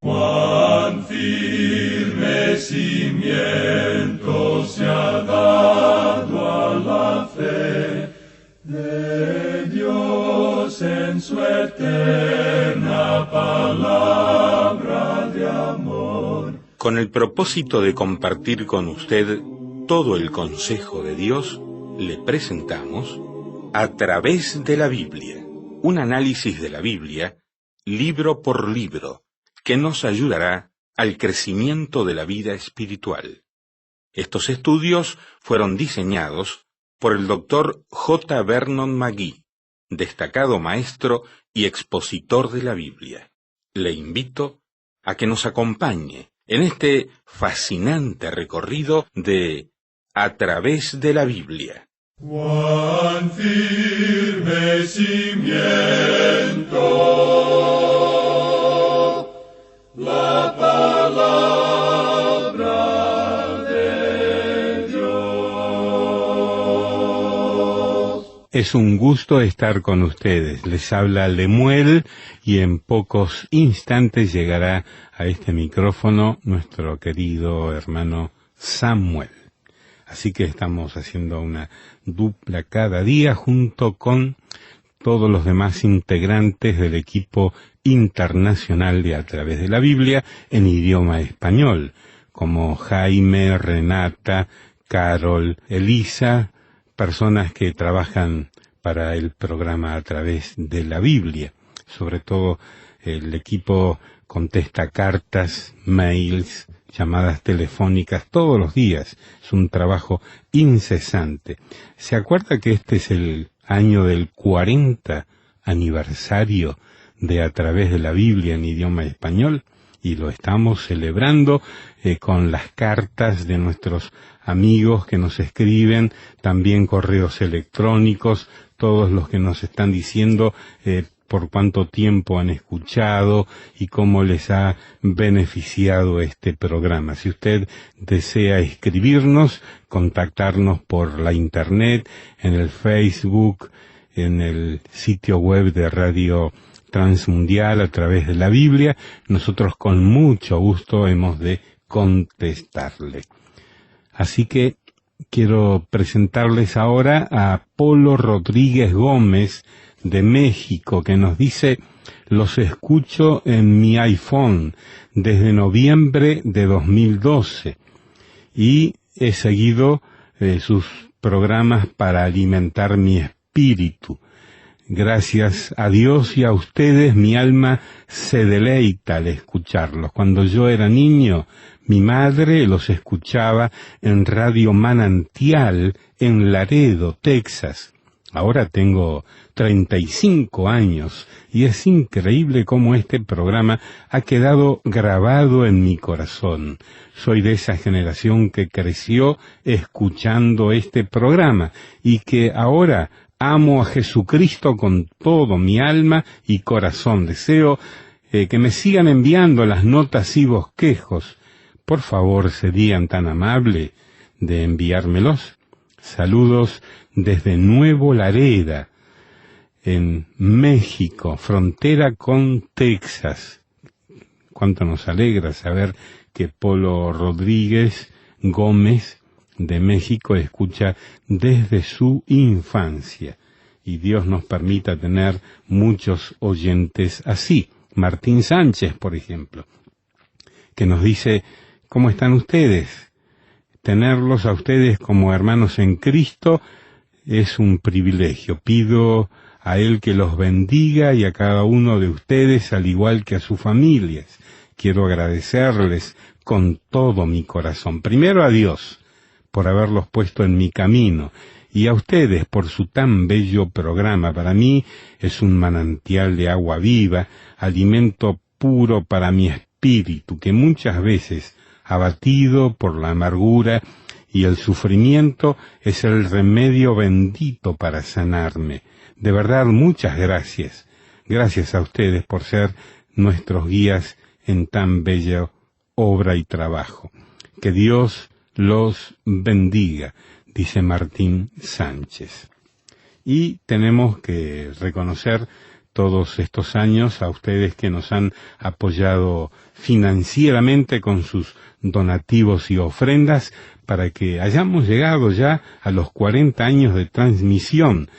Cuán firme cimiento se ha dado a la fe de Dios en su eterna palabra de amor. Con el propósito de compartir con usted todo el consejo de Dios, le presentamos A través de la Biblia, un análisis de la Biblia, libro por libro, que nos ayudará al crecimiento de la vida espiritual. Estos estudios fueron diseñados por el Dr. J. Vernon McGee, destacado maestro y expositor de la Biblia. Le invito a que nos acompañe en este fascinante recorrido de A través de la Biblia. Cuán firme cimiento la palabra de Dios. Es un gusto estar con ustedes. Les habla Lemuel y en pocos instantes llegará a este micrófono nuestro querido hermano Samuel. Así que estamos haciendo una dupla cada día junto con todos los demás integrantes del equipo internacional de A través de la Biblia en idioma español, como Jaime, Renata, Carol, Elisa, personas que trabajan para el programa A través de la Biblia. Sobre todo el equipo contesta cartas, mails, llamadas telefónicas todos los días. Es un trabajo incesante. ¿Se acuerda que este es el año del 40 aniversario de A través de la Biblia en idioma español? Y lo estamos celebrando con las cartas de nuestros amigos que nos escriben, también correos electrónicos, todos los que nos están diciendo por cuánto tiempo han escuchado y cómo les ha beneficiado este programa. Si usted desea escribirnos, contactarnos por la internet, en el Facebook, en el sitio web de Radio Transmundial A través de la Biblia, nosotros con mucho gusto hemos de contestarle. Así que quiero presentarles ahora a Polo Rodríguez Gómez de México, que nos dice: los escucho en mi iPhone desde noviembre de 2012 y he seguido sus programas para alimentar mi espíritu. Gracias a Dios y a ustedes mi alma se deleita al escucharlos. Cuando yo era niño, mi madre los escuchaba en Radio Manantial en Laredo, Texas. Ahora tengo 35 años y es increíble cómo este programa ha quedado grabado en mi corazón. Soy de esa generación que creció escuchando este programa y que ahora amo a Jesucristo con todo mi alma y corazón. Deseo que me sigan enviando las notas y bosquejos. Por favor, serían tan amables de enviármelos. Saludos desde Nuevo Laredo, en México, frontera con Texas. Cuánto nos alegra saber que Polo Rodríguez Gómez de México escucha desde su infancia. Y Dios nos permita tener muchos oyentes así. Martín Sánchez, por ejemplo, que nos dice: ¿cómo están ustedes? Tenerlos a ustedes como hermanos en Cristo es un privilegio. Pido a Él que los bendiga y a cada uno de ustedes, al igual que a sus familias. Quiero agradecerles con todo mi corazón. Primero a Dios por haberlos puesto en mi camino y a ustedes por su tan bello programa. Para mí es un manantial de agua viva, alimento puro para mi espíritu, que muchas veces, abatido por la amargura y el sufrimiento, es el remedio bendito para sanarme. De verdad, muchas gracias. Gracias a ustedes por ser nuestros guías en tan bella obra y trabajo. Que Dios los bendiga, dice Martín Sánchez. Y tenemos que reconocer todos estos años, a ustedes que nos han apoyado financieramente con sus donativos y ofrendas, para que hayamos llegado ya a los 40 años de transmisión.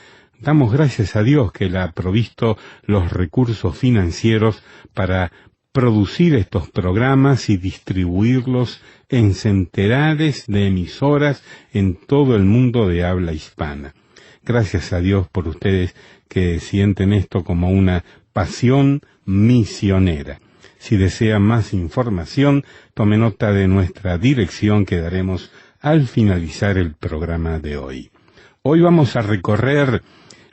Damos gracias a Dios que Él ha provisto los recursos financieros para producir estos programas y distribuirlos en centenares de emisoras en todo el mundo de habla hispana. Gracias a Dios por ustedes que sienten esto como una pasión misionera. Si desean más información, tome nota de nuestra dirección que daremos al finalizar el programa de hoy. Hoy vamos a recorrer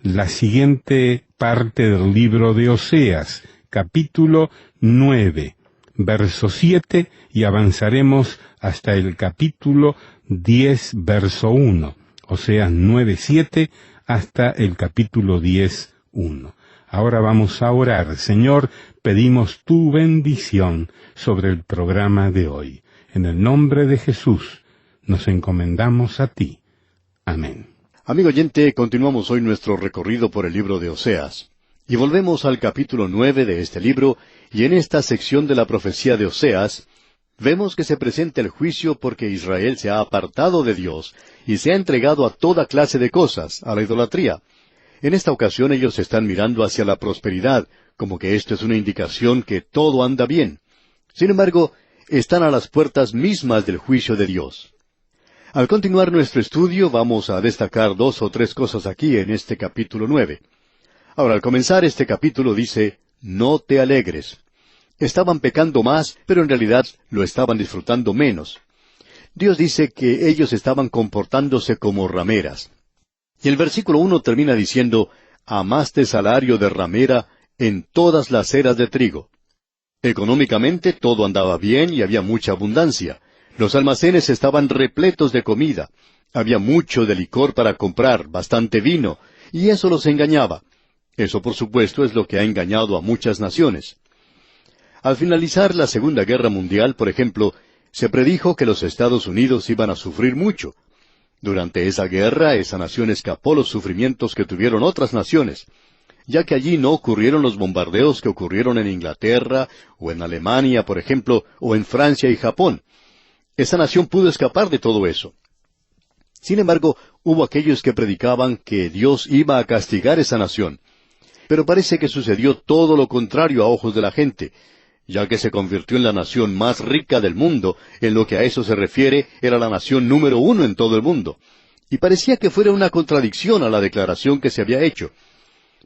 la siguiente parte del libro de Oseas, capítulo 9, verso 7, y avanzaremos hasta el capítulo 10, verso 1. Oseas 9:7 hasta el capítulo 10:1. Ahora vamos a orar. Señor, pedimos tu bendición sobre el programa de hoy. En el nombre de Jesús nos encomendamos a ti. Amén. Amigo oyente, continuamos hoy nuestro recorrido por el libro de Oseas. Y volvemos al capítulo 9 de este libro, y en esta sección de la profecía de Oseas, vemos que se presenta el juicio porque Israel se ha apartado de Dios y se ha entregado a toda clase de cosas, a la idolatría. En esta ocasión ellos están mirando hacia la prosperidad, como que esto es una indicación que todo anda bien. Sin embargo, están a las puertas mismas del juicio de Dios. Al continuar nuestro estudio, vamos a destacar 2 o 3 cosas aquí en este capítulo 9. Ahora, al comenzar este capítulo dice, no te alegres. Estaban pecando más, pero en realidad lo estaban disfrutando menos. Dios dice que ellos estaban comportándose como rameras. Y el versículo 1 termina diciendo, amaste salario de ramera en todas las eras de trigo. Económicamente todo andaba bien y había mucha abundancia. Los almacenes estaban repletos de comida. Había mucho de licor para comprar, bastante vino, y eso los engañaba. Eso, por supuesto, es lo que ha engañado a muchas naciones. Al finalizar la Segunda Guerra Mundial, por ejemplo, se predijo que los Estados Unidos iban a sufrir mucho. Durante esa guerra, esa nación escapó los sufrimientos que tuvieron otras naciones, ya que allí no ocurrieron los bombardeos que ocurrieron en Inglaterra, o en Alemania, por ejemplo, o en Francia y Japón. Esa nación pudo escapar de todo eso. Sin embargo, hubo aquellos que predicaban que Dios iba a castigar esa nación. Pero parece que sucedió todo lo contrario a ojos de la gente, ya que se convirtió en la nación más rica del mundo. En lo que a eso se refiere, era la nación número 1 en todo el mundo. Y parecía que fuera una contradicción a la declaración que se había hecho.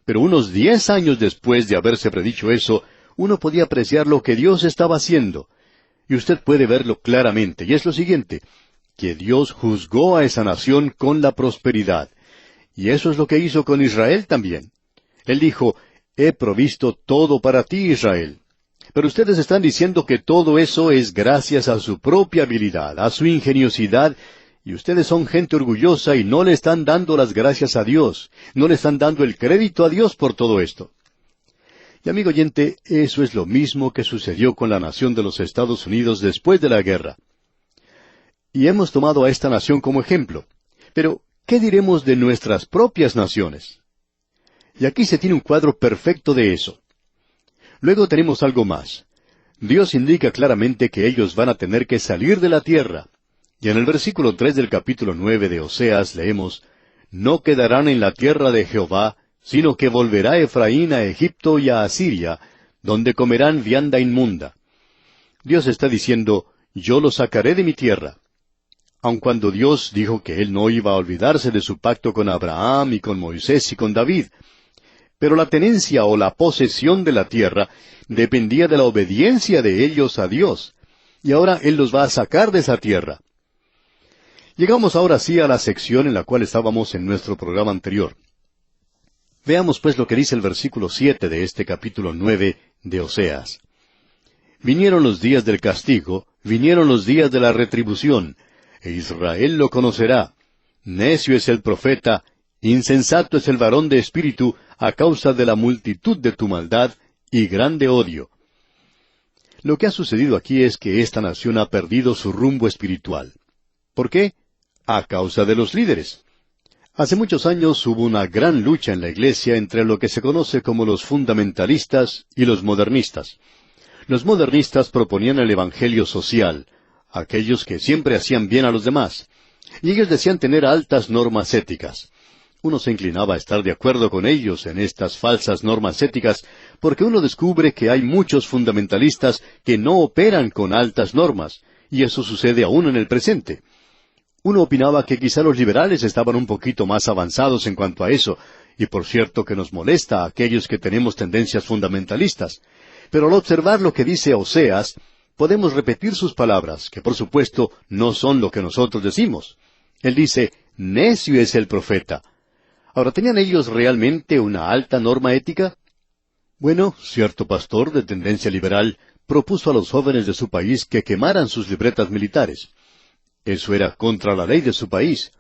Pero unos 10 años después de haberse predicho eso, uno podía apreciar lo que Dios estaba haciendo. Y usted puede verlo claramente, y es lo siguiente, que Dios juzgó a esa nación con la prosperidad. Y eso es lo que hizo con Israel también. Él dijo, he provisto todo para ti, Israel. Pero ustedes están diciendo que todo eso es gracias a su propia habilidad, a su ingeniosidad, y ustedes son gente orgullosa y no le están dando las gracias a Dios, no le están dando el crédito a Dios por todo esto. Y amigo oyente, eso es lo mismo que sucedió con la nación de los Estados Unidos después de la guerra. Y hemos tomado a esta nación como ejemplo. Pero, ¿qué diremos de nuestras propias naciones? Y aquí se tiene un cuadro perfecto de eso. Luego tenemos algo más. Dios indica claramente que ellos van a tener que salir de la tierra. Y en el versículo 3 del capítulo 9 de Oseas leemos, no quedarán en la tierra de Jehová, sino que volverá Efraín a Egipto y a Asiria, donde comerán vianda inmunda. Dios está diciendo, yo los sacaré de mi tierra. Aun cuando Dios dijo que Él no iba a olvidarse de su pacto con Abraham y con Moisés y con David. Pero la tenencia o la posesión de la tierra dependía de la obediencia de ellos a Dios. Y ahora Él los va a sacar de esa tierra. Llegamos ahora sí a la sección en la cual estábamos en nuestro programa anterior. Veamos pues lo que dice el versículo 7 de este capítulo 9 de Oseas. Vinieron los días del castigo, vinieron los días de la retribución, e Israel lo conocerá. Necio es el profeta, insensato es el varón de espíritu, a causa de la multitud de tu maldad y grande odio. Lo que ha sucedido aquí es que esta nación ha perdido su rumbo espiritual. ¿Por qué? A causa de los líderes. Hace muchos años hubo una gran lucha en la Iglesia entre lo que se conoce como los fundamentalistas y los modernistas. Los modernistas proponían el evangelio social, aquellos que siempre hacían bien a los demás, y ellos decían tener altas normas éticas. Uno se inclinaba a estar de acuerdo con ellos en estas falsas normas éticas, porque uno descubre que hay muchos fundamentalistas que no operan con altas normas, y eso sucede aún en el presente. Uno opinaba que quizá los liberales estaban un poquito más avanzados en cuanto a eso, y por cierto que nos molesta a aquellos que tenemos tendencias fundamentalistas. Pero al observar lo que dice Oseas, podemos repetir sus palabras, que por supuesto no son lo que nosotros decimos. Él dice, necio es el profeta. Ahora, ¿tenían ellos realmente una alta norma ética? Bueno, cierto pastor de tendencia liberal propuso a los jóvenes de su país que quemaran sus libretas militares. Eso era contra la ley de su país.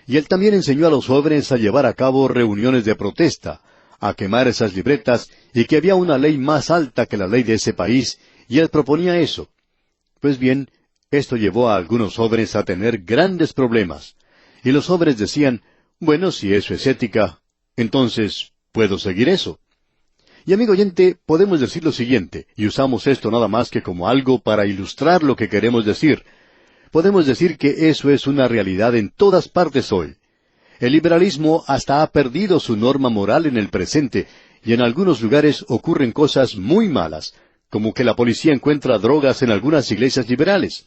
Y él también enseñó a los jóvenes a llevar a cabo reuniones de protesta, a quemar esas libretas, y que había una ley más alta que la ley de ese país, y él proponía eso. Pues bien, esto llevó a algunos jóvenes a tener grandes problemas. Y los jóvenes decían, bueno, si eso es ética, entonces puedo seguir eso. Y amigo oyente, podemos decir lo siguiente, y usamos esto nada más que como algo para ilustrar lo que queremos decir. Podemos decir que eso es una realidad en todas partes hoy. El liberalismo hasta ha perdido su norma moral en el presente, y en algunos lugares ocurren cosas muy malas, como que la policía encuentra drogas en algunas iglesias liberales.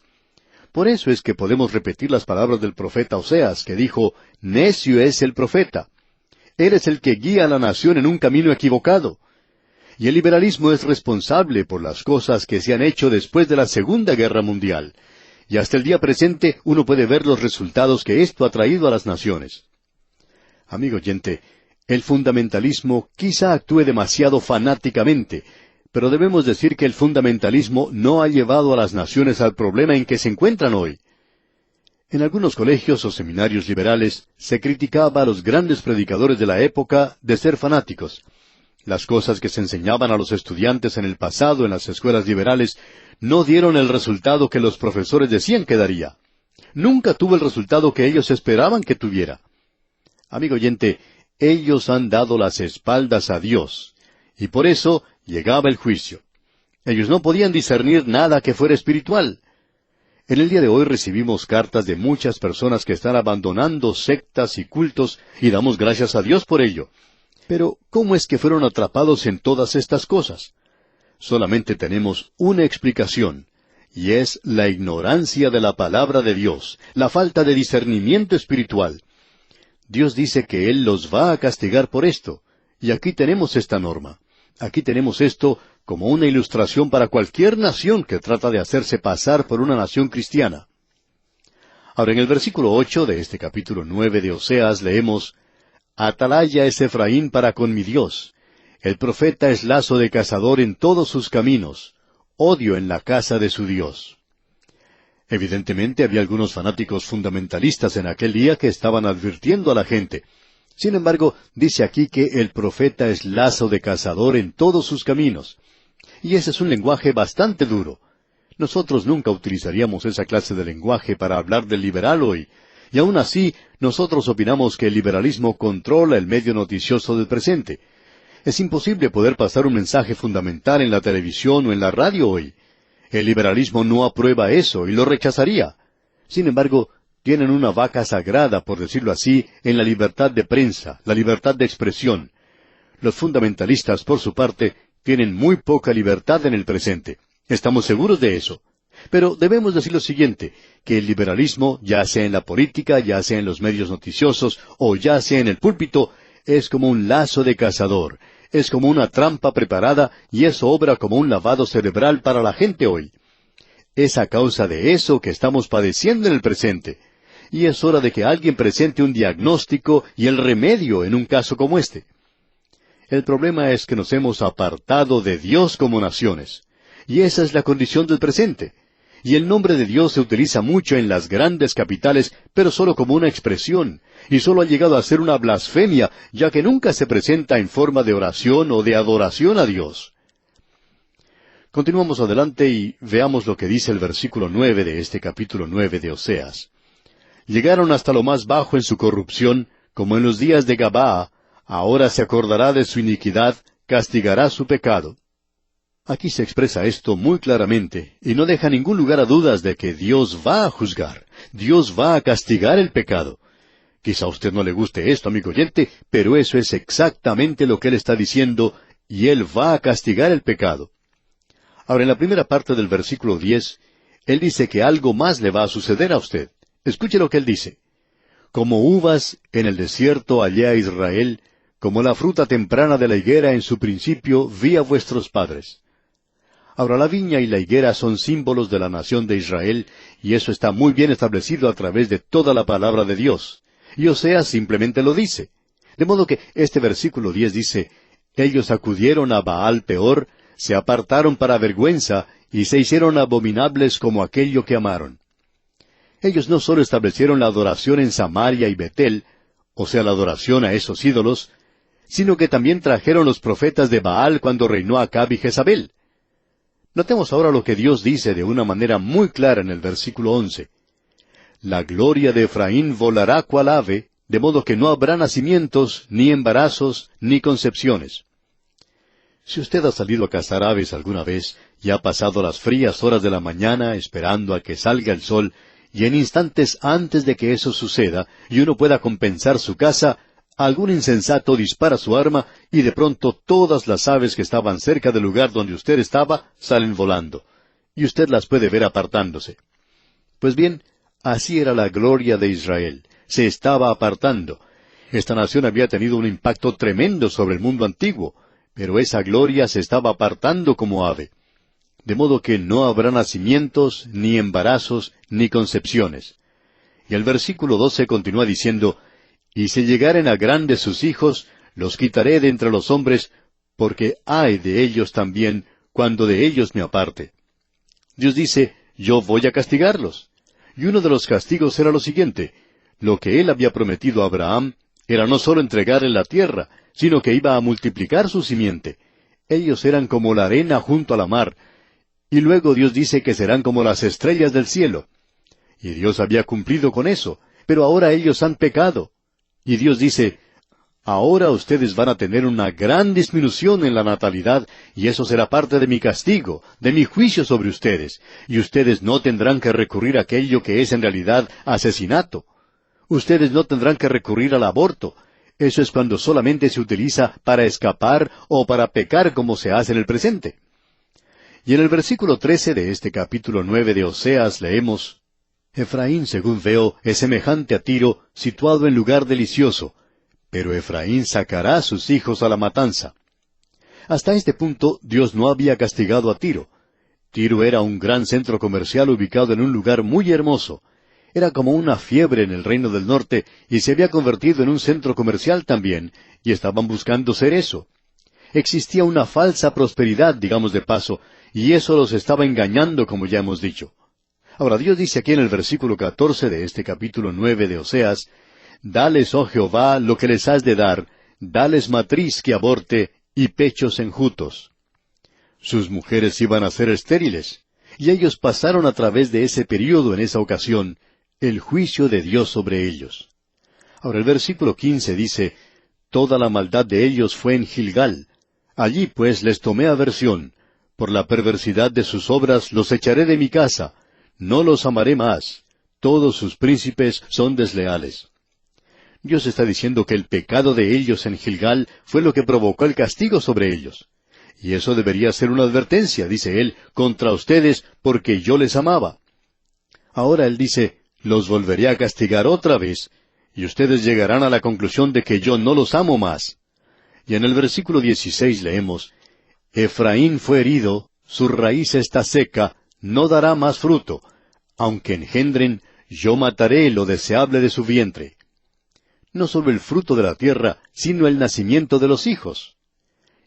Por eso es que podemos repetir las palabras del profeta Oseas, que dijo, necio es el profeta. Él es el que guía a la nación en un camino equivocado. Y el liberalismo es responsable por las cosas que se han hecho después de la Segunda Guerra Mundial. Y hasta el día presente uno puede ver los resultados que esto ha traído a las naciones. Amigo oyente, el fundamentalismo quizá actúe demasiado fanáticamente, pero debemos decir que el fundamentalismo no ha llevado a las naciones al problema en que se encuentran hoy. En algunos colegios o seminarios liberales se criticaba a los grandes predicadores de la época de ser fanáticos. Las cosas que se enseñaban a los estudiantes en el pasado en las escuelas liberales no dieron el resultado que los profesores decían que daría. Nunca tuvo el resultado que ellos esperaban que tuviera. Amigo oyente, ellos han dado las espaldas a Dios, y por eso llegaba el juicio. Ellos no podían discernir nada que fuera espiritual. En el día de hoy recibimos cartas de muchas personas que están abandonando sectas y cultos, y damos gracias a Dios por ello. Pero, ¿cómo es que fueron atrapados en todas estas cosas? Solamente tenemos una explicación, y es la ignorancia de la palabra de Dios, la falta de discernimiento espiritual. Dios dice que Él los va a castigar por esto, y aquí tenemos esta norma. Aquí tenemos esto como una ilustración para cualquier nación que trata de hacerse pasar por una nación cristiana. Ahora, en el versículo 8 de este capítulo 9 de Oseas leemos, Atalaya es Efraín para con mi Dios. El profeta es lazo de cazador en todos sus caminos, odio en la casa de su Dios. Evidentemente había algunos fanáticos fundamentalistas en aquel día que estaban advirtiendo a la gente. Sin embargo, dice aquí que el profeta es lazo de cazador en todos sus caminos. Y ese es un lenguaje bastante duro. Nosotros nunca utilizaríamos esa clase de lenguaje para hablar del liberal hoy. Y aún así, nosotros opinamos que el liberalismo controla el medio noticioso del presente. Es imposible poder pasar un mensaje fundamental en la televisión o en la radio hoy. El liberalismo no aprueba eso y lo rechazaría. Sin embargo, tienen una vaca sagrada, por decirlo así, en la libertad de prensa, la libertad de expresión. Los fundamentalistas, por su parte, tienen muy poca libertad en el presente. Estamos seguros de eso. Pero debemos decir lo siguiente, que el liberalismo, ya sea en la política, ya sea en los medios noticiosos, o ya sea en el púlpito, es como un lazo de cazador, es como una trampa preparada, y eso obra como un lavado cerebral para la gente hoy. Es a causa de eso que estamos padeciendo en el presente. Y es hora de que alguien presente un diagnóstico y el remedio en un caso como este. El problema es que nos hemos apartado de Dios como naciones. Y esa es la condición del presente. Y el nombre de Dios se utiliza mucho en las grandes capitales, pero solo como una expresión, y solo ha llegado a ser una blasfemia, ya que nunca se presenta en forma de oración o de adoración a Dios. Continuamos adelante y veamos lo que dice el versículo 9 de este capítulo 9 de Oseas. Llegaron hasta lo más bajo en su corrupción, Como en los días de Gabaa, ahora se acordará de su iniquidad, castigará su pecado. Aquí se expresa esto muy claramente, y no deja ningún lugar a dudas de que Dios va a juzgar, Dios va a castigar el pecado. Quizá a usted no le guste esto, amigo oyente, pero eso es exactamente lo que Él está diciendo, y Él va a castigar el pecado. Ahora, en la primera parte del versículo 10, Él dice que algo más le va a suceder a usted. Escuche lo que Él dice. Como uvas en el desierto hallé a Israel, como la fruta temprana de la higuera en su principio vi a vuestros padres. Ahora, la viña y la higuera son símbolos de la nación de Israel, y eso está muy bien establecido a través de toda la palabra de Dios. Y Oseas simplemente lo dice. De modo que este versículo 10 dice, ellos acudieron a Baal Peor, se apartaron para vergüenza, y se hicieron abominables como aquello que amaron. Ellos no solo establecieron la adoración en Samaria y Betel, o sea, la adoración a esos ídolos, sino que también trajeron los profetas de Baal cuando reinó Acab y Jezabel. Notemos ahora lo que Dios dice de una manera muy clara en el versículo 11. La gloria de Efraín volará cual ave, de modo que no habrá nacimientos, ni embarazos, ni concepciones. Si usted ha salido a cazar aves alguna vez, y ha pasado las frías horas de la mañana esperando a que salga el sol, y en instantes antes de que eso suceda, y uno pueda compensar su caza, algún insensato dispara su arma, y de pronto todas las aves que estaban cerca del lugar donde usted estaba salen volando, y usted las puede ver apartándose. Pues bien, así era la gloria de Israel. Se estaba apartando. Esta nación había tenido un impacto tremendo sobre el mundo antiguo, pero esa gloria se estaba apartando como ave. De modo que no habrá nacimientos, ni embarazos, ni concepciones. Y el versículo 12 continúa diciendo, y si llegaren a grandes sus hijos, los quitaré de entre los hombres, porque ay de ellos también, cuando de ellos me aparte. Dios dice, yo voy a castigarlos. Y uno de los castigos era lo siguiente: lo que Él había prometido a Abraham era no solo entregarle la tierra, sino que iba a multiplicar su simiente. Ellos eran como la arena junto a la mar, y luego Dios dice que serán como las estrellas del cielo. Y Dios había cumplido con eso, pero ahora ellos han pecado. Y Dios dice, ahora ustedes van a tener una gran disminución en la natalidad, y eso será parte de mi castigo, de mi juicio sobre ustedes, y ustedes no tendrán que recurrir a aquello que es en realidad asesinato. Ustedes no tendrán que recurrir al aborto. Eso es cuando solamente se utiliza para escapar o para pecar como se hace en el presente. Y en el versículo 13 de este capítulo 9 de Oseas leemos, Efraín, según veo, es semejante a Tiro, situado en lugar delicioso, pero Efraín sacará a sus hijos a la matanza. Hasta este punto Dios no había castigado a Tiro. Tiro era un gran centro comercial ubicado en un lugar muy hermoso. Era como una fiebre en el reino del norte, y se había convertido en un centro comercial también, y estaban buscando ser eso. Existía una falsa prosperidad, digamos de paso, y eso los estaba engañando, como ya hemos dicho. Ahora, Dios dice aquí en el versículo 14 de este capítulo 9 de Oseas, Dales, oh Jehová, lo que les has de dar, dales matriz que aborte, y pechos enjutos. Sus mujeres iban a ser estériles, y ellos pasaron a través de ese período en esa ocasión, el juicio de Dios sobre ellos. Ahora el versículo 15 dice, Toda la maldad de ellos fue en Gilgal. Allí pues les tomé aversión. Por la perversidad de sus obras los echaré de mi casa. No los amaré más. Todos sus príncipes son desleales. Dios está diciendo que el pecado de ellos en Gilgal fue lo que provocó el castigo sobre ellos. Y eso debería ser una advertencia, dice Él, contra ustedes, porque yo les amaba. Ahora Él dice, los volveré a castigar otra vez, y ustedes llegarán a la conclusión de que yo no los amo más. Y en el versículo 16 leemos, Efraín fue herido, su raíz está seca, no dará más fruto. Aunque engendren, yo mataré lo deseable de su vientre. No solo el fruto de la tierra, sino el nacimiento de los hijos.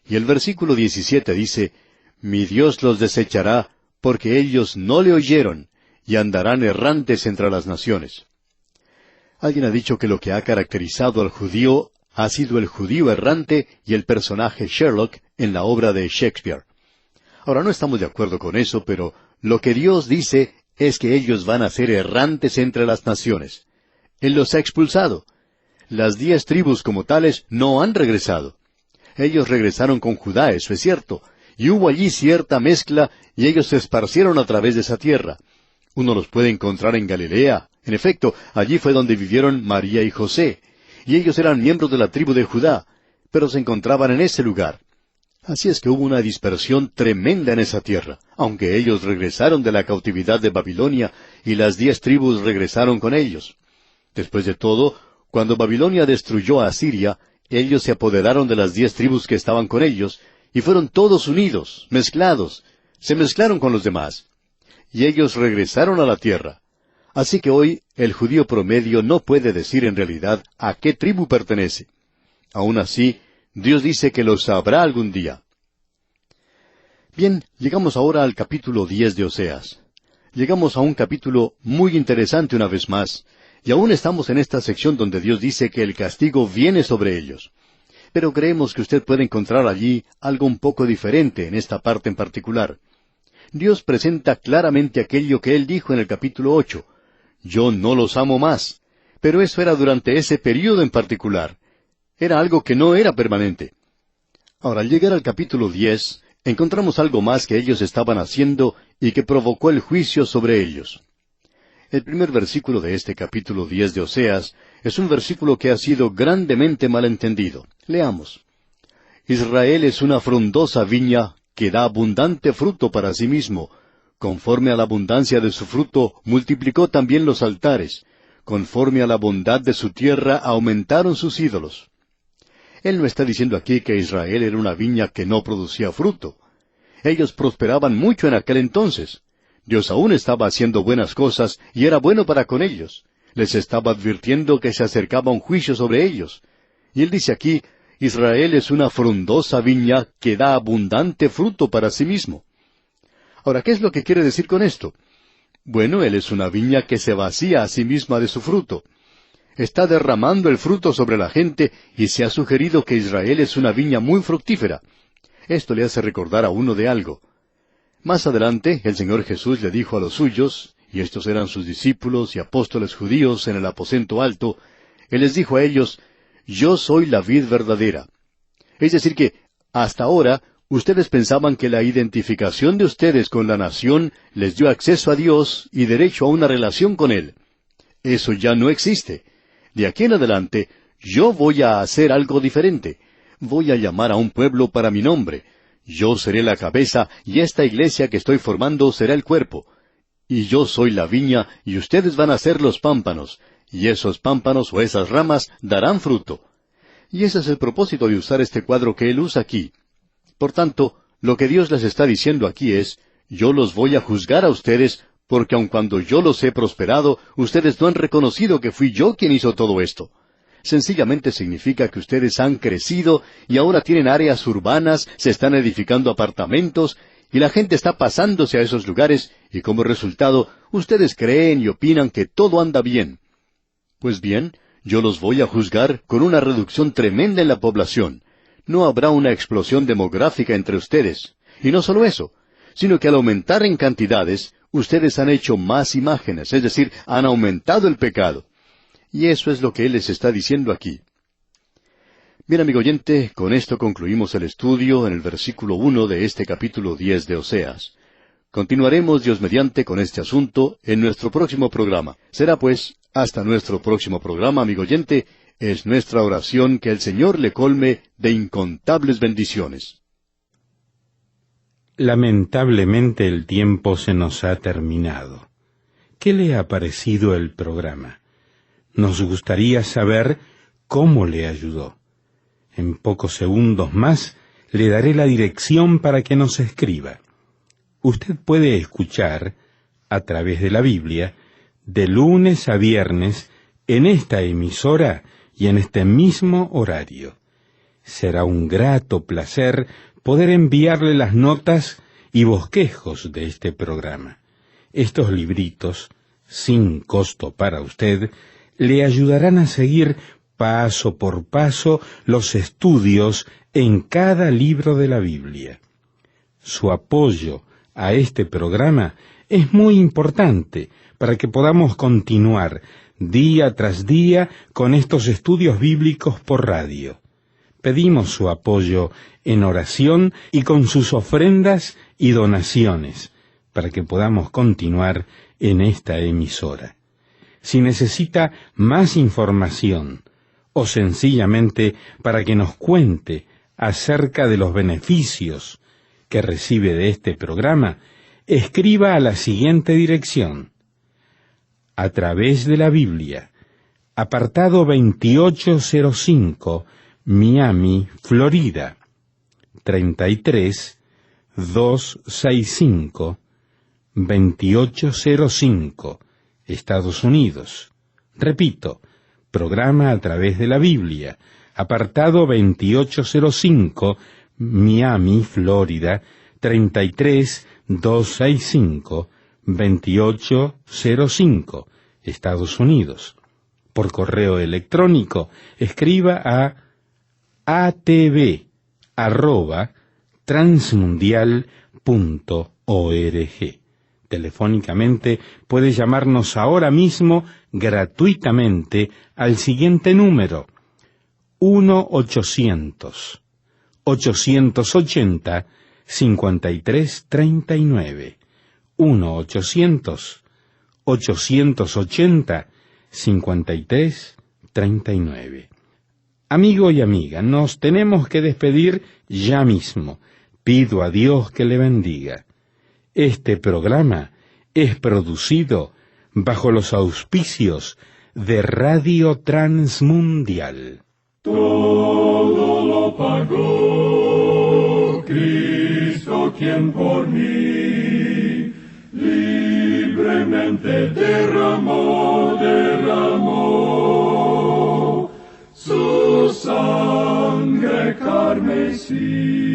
Y el versículo 17 dice, Mi Dios los desechará, porque ellos no le oyeron, y andarán errantes entre las naciones. Alguien ha dicho que lo que ha caracterizado al judío ha sido el judío errante y el personaje Sherlock en la obra de Shakespeare. Ahora, no estamos de acuerdo con eso, pero lo que Dios dice es que ellos van a ser errantes entre las naciones. Él los ha expulsado. las 10 tribus como tales no han regresado. Ellos regresaron con Judá, eso es cierto, y hubo allí cierta mezcla, y ellos se esparcieron a través de esa tierra. Uno los puede encontrar en Galilea. En efecto, allí fue donde vivieron María y José, y ellos eran miembros de la tribu de Judá, pero se encontraban en ese lugar. Así es que hubo una dispersión tremenda en esa tierra, aunque ellos regresaron de la cautividad de Babilonia, y las 10 tribus regresaron con ellos. Después de todo, cuando Babilonia destruyó a Asiria, ellos se apoderaron de las 10 tribus que estaban con ellos, y fueron todos unidos, mezclados, se mezclaron con los demás. Y ellos regresaron a la tierra. Así que hoy el judío promedio no puede decir en realidad a qué tribu pertenece. Aún así, Dios dice que lo sabrá algún día. Bien, llegamos ahora al capítulo 10 de Oseas. Llegamos a un capítulo muy interesante una vez más, y aún estamos en esta sección donde Dios dice que el castigo viene sobre ellos. Pero creemos que usted puede encontrar allí algo un poco diferente en esta parte en particular. Dios presenta claramente aquello que Él dijo en el capítulo 8. Yo no los amo más. Pero eso era durante ese período en particular. Era algo que no era permanente. Ahora, al llegar al capítulo 10, encontramos algo más que ellos estaban haciendo y que provocó el juicio sobre ellos. El primer versículo de este capítulo 10 de Oseas es un versículo que ha sido grandemente malentendido. Leamos. Israel es una frondosa viña que da abundante fruto para sí mismo. Conforme a la abundancia de su fruto, multiplicó también los altares. Conforme a la bondad de su tierra, aumentaron sus ídolos. Él no está diciendo aquí que Israel era una viña que no producía fruto. Ellos prosperaban mucho en aquel entonces. Dios aún estaba haciendo buenas cosas y era bueno para con ellos. Les estaba advirtiendo que se acercaba un juicio sobre ellos. Y Él dice aquí, Israel es una frondosa viña que da abundante fruto para sí mismo. Ahora, ¿qué es lo que quiere decir con esto? Bueno, Él es una viña que se vacía a sí misma de su fruto. Está derramando el fruto sobre la gente y se ha sugerido que Israel es una viña muy fructífera. Esto le hace recordar a uno de algo. Más adelante, el Señor Jesús le dijo a los suyos, y estos eran sus discípulos y apóstoles judíos en el aposento alto, Él les dijo a ellos, Yo soy la vid verdadera. Es decir que, hasta ahora, ustedes pensaban que la identificación de ustedes con la nación les dio acceso a Dios y derecho a una relación con Él. Eso ya no existe. De aquí en adelante, yo voy a hacer algo diferente. Voy a llamar a un pueblo para mi nombre. Yo seré la cabeza, y esta iglesia que estoy formando será el cuerpo. Y yo soy la viña, y ustedes van a ser los pámpanos, y esos pámpanos o esas ramas darán fruto. Y ese es el propósito de usar este cuadro que él usa aquí. Por tanto, lo que Dios les está diciendo aquí es, yo los voy a juzgar a ustedes, porque aun cuando yo los he prosperado, ustedes no han reconocido que fui yo quien hizo todo esto. Sencillamente significa que ustedes han crecido y ahora tienen áreas urbanas, se están edificando apartamentos, y la gente está pasándose a esos lugares, y como resultado, ustedes creen y opinan que todo anda bien. Pues bien, yo los voy a juzgar con una reducción tremenda en la población. No habrá una explosión demográfica entre ustedes. Y no solo eso, sino que al aumentar en cantidades, ustedes han hecho más imágenes, es decir, han aumentado el pecado. Y eso es lo que Él les está diciendo aquí. Bien, amigo oyente, con esto concluimos el estudio en el versículo 1 de este capítulo 10 de Oseas. Continuaremos, Dios mediante, con este asunto en nuestro próximo programa. Será pues, hasta nuestro próximo programa, amigo oyente, es nuestra oración que el Señor le colme de incontables bendiciones. Lamentablemente el tiempo se nos ha terminado. ¿Qué le ha parecido el programa? Nos gustaría saber cómo le ayudó. En pocos segundos más le daré la dirección para que nos escriba. Usted puede escuchar, a través de la Biblia, de lunes a viernes, en esta emisora y en este mismo horario. Será un grato placer poder enviarle las notas y bosquejos de este programa. Estos libritos, sin costo para usted, le ayudarán a seguir paso por paso los estudios en cada libro de la Biblia. Su apoyo a este programa es muy importante para que podamos continuar día tras día con estos estudios bíblicos por radio. Pedimos su apoyo en oración y con sus ofrendas y donaciones para que podamos continuar en esta emisora. Si necesita más información o sencillamente para que nos cuente acerca de los beneficios que recibe de este programa, escriba a la siguiente dirección: A través de la Biblia, apartado 2805, Miami, Florida, 33265, 2805, Estados Unidos. Repito, programa A través de la Biblia, apartado 2805, Miami, Florida, 33265, 2805, Estados Unidos. Por correo electrónico, escriba a atv@transmundial.org. Telefónicamente puede llamarnos ahora mismo gratuitamente al siguiente número: 1-800-880-5339. 1-800-880-5339. Amigo y amiga, nos tenemos que despedir ya mismo. Pido a Dios que le bendiga. Este programa es producido bajo los auspicios de Radio Transmundial. Todo lo pagó Cristo, quien por mí libremente derramó su sangre carmesí.